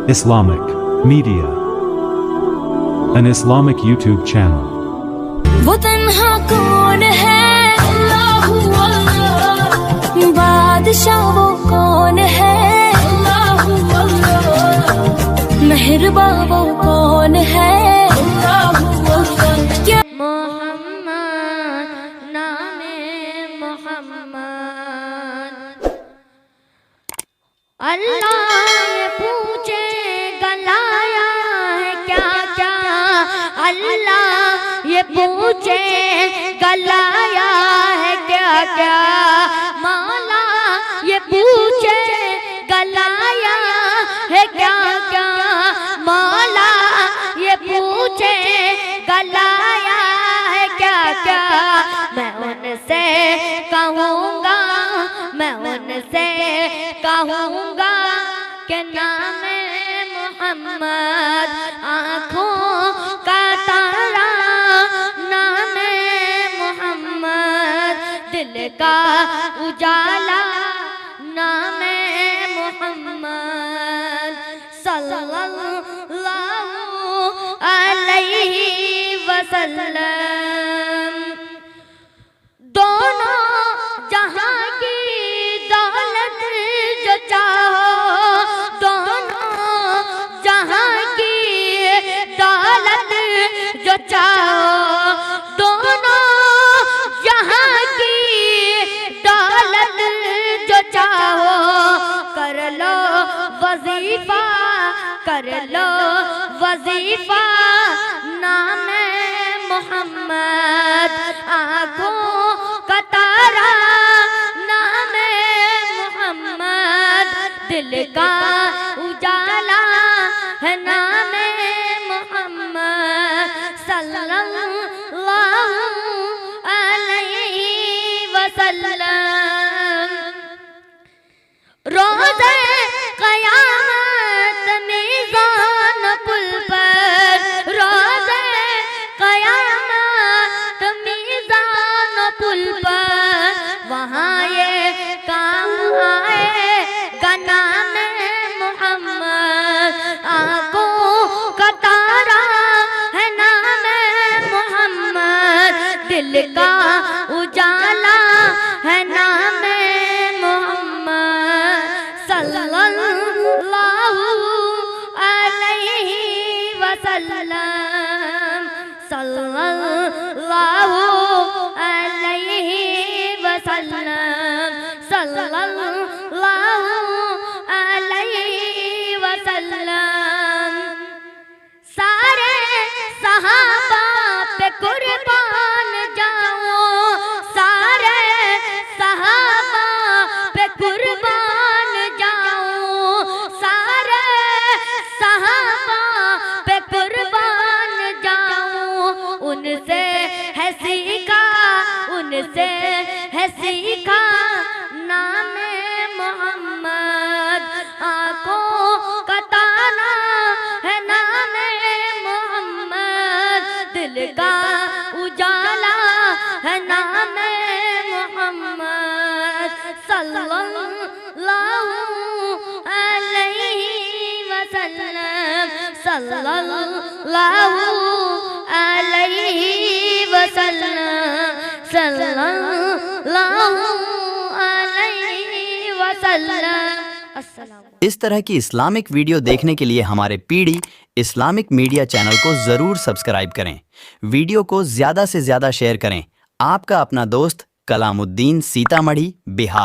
Islamic Media, an Islamic YouTube channel. وہ تنہا کون ہے اللہ اللہ بادشاہ وہ کون ہے اللہ اللہ مہرباں وہ کون ہے اللہ اللہ کیا محمد نام محمد اللہ یہ پوچھے گلایا ہے کیا کیا اللہ یہ پوچھے گلایا ہے کیا کیا مولا یہ پوچھے گلایا ہے کیا کیا مولا یہ پوچھے گلایا ہے کیا کیا میں ان سے کہوں گا میں ان سے کہوں گا کہ نام محمد آنکھوں کا تارا نام محمد دل کا اجالا نام محمد صلی اللہ علیہ وسلم دونوں جہاں کی دولت جو چاہو دونوں جہاں کی دولت جو چاہو دونوں جہاں کی دولت جو چاہو کر لو وظیفہ کر لو وظیفہ نام محمد آنکھوں کا تارا نام محمد دل کا اجالا ہے نام محمد صلی اللہ علیہ وسلم روزے قیامت میزان پل پر روزے قیامت میزان پل پر وہاں یہ کام آئے گا نام محمد آنکھوں کا تارا ہے نام محمد دل کا اجالا ہے نام محمد صلی اللہ علیہ وسلم صلی اللہ علیہ وسلم صلی اللہ علیہ وسلم سارے صحابہ پہ قربان جاؤ سارے صحابہ پہ قربان جاؤ سارے صحابہ پہ قربان جاؤ ان سے ہے سیکھا ان سے ہے سیکھا نام محمد آنکھوں کا تانا ہے نام محمد دل کا اجالا ہے نام محمد صلی اللہ علیہ وسلم صلی اللہ علیہ وسلم صلی اللہ علیہ وسلم السلام اس طرح کی اسلامک ویڈیو دیکھنے کے لیے ہمارے P D Islamic media channel کو ضرور سبسکرائب کریں ویڈیو کو زیادہ سے زیادہ شیئر کریں آپ کا اپنا دوست کلام الدین سیتامڑھی بہار